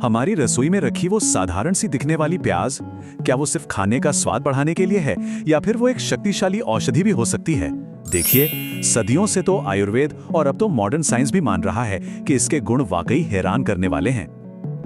हमारी रसोई में रखी वो साधारण सी दिखने वाली प्याज, क्या वो सिर्फ खाने का स्वाद बढ़ाने के लिए है या फिर वो एक शक्तिशाली औषधि भी हो सकती है? देखिए, सदियों से तो आयुर्वेद और अब तो मॉडर्न साइंस भी मान रहा है कि इसके गुण वाकई हैरान करने वाले हैं।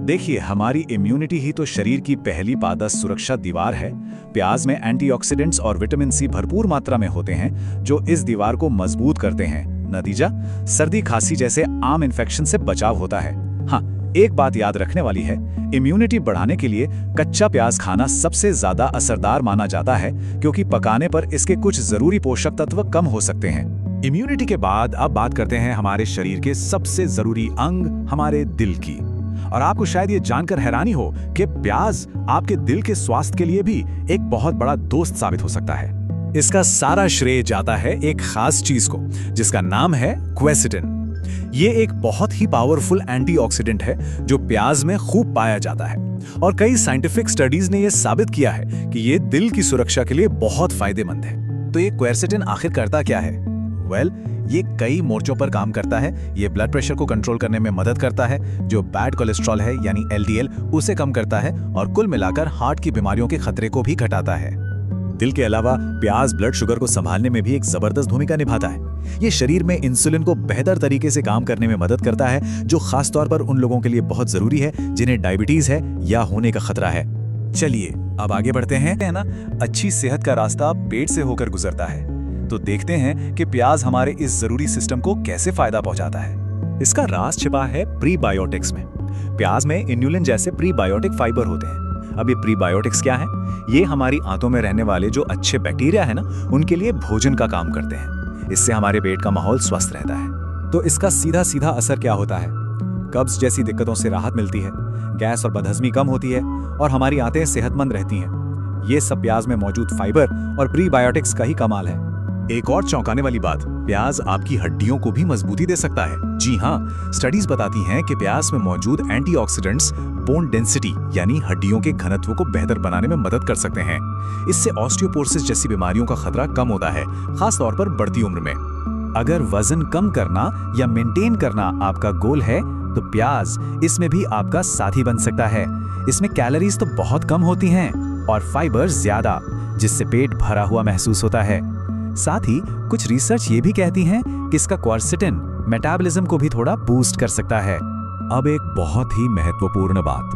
देखिए, हमारी इम्यूनिटी ही तो शरीर की पहली पादस सुरक्षा दीवार है। प्याज में एंटीऑक्सीडेंट्स और विटामिन सी भरपूर मात्रा में होते हैं जो इस दीवार को मजबूत करते हैं। नतीजा, सर्दी खांसी जैसे आम इन्फेक्शन से बचाव होता है। हाँ, एक बात याद रखने वाली है, इम्यूनिटी बढ़ाने के लिए कच्चा प्याज खाना सबसे ज्यादा असरदार माना जाता है, क्योंकि पकाने पर इसके कुछ जरूरी पोषक तत्व कम हो सकते हैं। इम्यूनिटी के बाद अब बात करते हैं हमारे शरीर के सबसे जरूरी अंग, हमारे दिल की। और आपको शायद ये जानकर हैरानी हो कि प्याज आपके दिल के स्वास्थ्य के लिए भी एक बहुत बड़ा दोस्त साबित हो सकता है। इसका सारा श्रेय जाता है एक खास चीज को, जिसका नाम है क्वेर्सेटिन। ये एक बहुत ही पावरफुल एंटीऑक्सीडेंट है जो प्याज में खूब पाया जाता है, और कई साइंटिफिक स्टडीज ने यह साबित किया है कि ये दिल की सुरक्षा के लिए बहुत फायदेमंद है। तो ये क्वेर्सेटिन आखिर करता क्या है? ये कई मोर्चों पर काम करता है। ये ब्लड प्रेशर को कंट्रोल करने में मदद करता है, जो बैड कोलेस्ट्रॉल है यानी LDL उसे कम करता है, और कुल मिलाकर हार्ट की बीमारियों के खतरे को भी घटाता है। दिल के अलावा प्याज ब्लड शुगर को संभालने में भी एक जबरदस्त भूमिका निभाता है। ये शरीर में इंसुलिन को बेहतर तरीके से काम करने में मदद करता है, जो खास तौर पर उन लोगों के लिए बहुत जरूरी है जिन्हें डायबिटीज है या होने का खतरा है। चलिए अब आगे बढ़ते हैं। है ना, अच्छी सेहत का रास्ता पेट से होकर गुजरता है, तो देखते हैं कि प्याज हमारे इस जरूरी सिस्टम को कैसे फायदा पहुंचाता है। इसका राज छिपा है प्रीबायोटिक्स में। प्याज में इन्युलिन जैसे प्रीबायोटिक फाइबर होते हैं। अब ये प्रीबायोटिक्स क्या है? ये हमारी आंतों में रहने वाले जो अच्छे बैक्टीरिया है ना, उनके लिए भोजन का काम करते हैं। इससे हमारे पेट का माहौल स्वस्थ रहता है। तो इसका सीधा सीधा असर क्या होता है? कब्ज जैसी दिक्कतों से राहत मिलती है, गैस और बदहजमी कम होती है, और हमारी आंतें सेहतमंद रहती हैं। ये सब प्याज में मौजूद फाइबर और प्रीबायोटिक्स का ही कमाल है। एक और चौंकाने वाली बात, प्याज आपकी हड्डियों को भी मजबूती दे सकता है। जी हाँ, स्टडीज बताती हैं कि प्याज में मौजूद एंटीऑक्सीडेंट्स बोन डेंसिटी यानी हड्डियों के घनत्व को बेहतर बनाने में मदद कर सकते हैं। इससे ऑस्टियोपोरोसिस जैसी बीमारियों का खतरा कम होता है, खास तौर पर बढ़ती उम्र में। अगर वजन कम करना या मेंटेन करना आपका गोल है, तो प्याज इसमें भी आपका साथी बन सकता है। इसमें कैलोरीज तो बहुत कम होती हैं और फाइबर ज्यादा, जिससे पेट भरा हुआ महसूस होता है। साथ ही कुछ रिसर्च ये भी कहती हैं कि इसका क्वेर्सेटिन मेटाबॉलिज्म को भी थोड़ा बूस्ट कर सकता है। अब एक बहुत ही महत्वपूर्ण बात,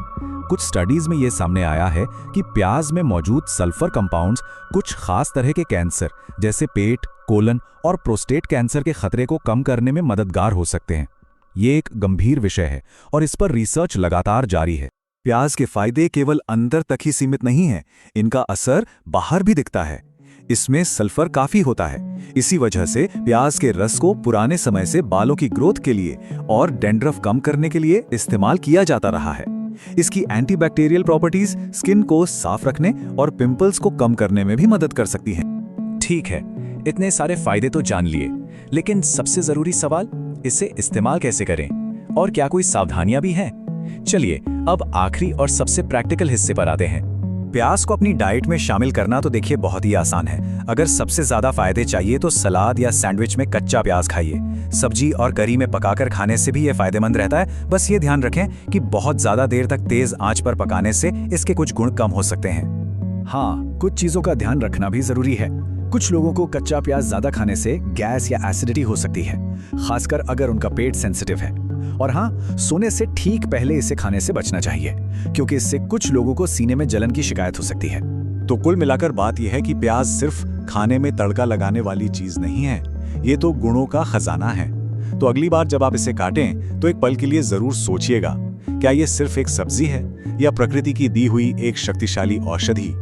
कुछ स्टडीज में ये सामने आया है कि प्याज में मौजूद सल्फर कंपाउंड्स कुछ खास तरह के कैंसर जैसे पेट, कोलन और प्रोस्टेट कैंसर के खतरे को कम करने में मददगार हो सकते हैं। ये एक गंभीर विषय है और इस पर रिसर्च लगातार जारी है। प्याज के फायदे केवल अंदर तक ही सीमित नहीं है, इनका असर बाहर भी दिखता है। इसमें सल्फर काफी होता है। इसी वजह से प्याज के रस को पुराने समय से बालों की ग्रोथ के लिए और डैंड्रफ कम करने के लिए इस्तेमाल किया जाता रहा है। इसकी एंटीबैक्टीरियल प्रॉपर्टीज स्किन को साफ रखने और पिंपल्स को कम करने में भी मदद कर सकती हैं। ठीक है, इतने सारे फायदे तो जान लिए, लेकिन सबसे जरूरी सवाल, इसे इस्तेमाल कैसे करें और क्या कोई सावधानियां भी हैं? चलिए अब आखिरी और सबसे प्रैक्टिकल हिस्से पर आते हैं। प्याज को अपनी डाइट में शामिल करना तो देखिए बहुत ही आसान है। अगर सबसे ज्यादा फायदे चाहिए तो सलाद या सैंडविच में कच्चा प्याज खाइए। सब्जी और करी में पकाकर खाने से भी ये फायदेमंद रहता है। बस ये ध्यान रखें कि बहुत ज्यादा देर तक तेज आंच पर पकाने से इसके कुछ गुण कम हो सकते हैं। हाँ, कुछ चीजों का ध्यान रखना भी जरूरी है। कुछ लोगों को कच्चा प्याज ज्यादा खाने से गैस या एसिडिटी हो सकती है, खासकर अगर उनका पेट सेंसिटिव है। और हाँ, सोने से ठीक पहले इसे खाने से बचना चाहिए, क्योंकि इससे कुछ लोगों को सीने में जलन की शिकायत हो सकती है। तो कुल मिलाकर बात यह है कि प्याज सिर्फ खाने में तड़का लगाने वाली चीज नहीं है, ये तो गुणों का खजाना है। तो अगली बार जब आप इसे काटें तो एक पल के लिए जरूर सोचिएगा, क्या ये सिर्फ एक सब्जी है या प्रकृति की दी हुई एक शक्तिशाली औषधि।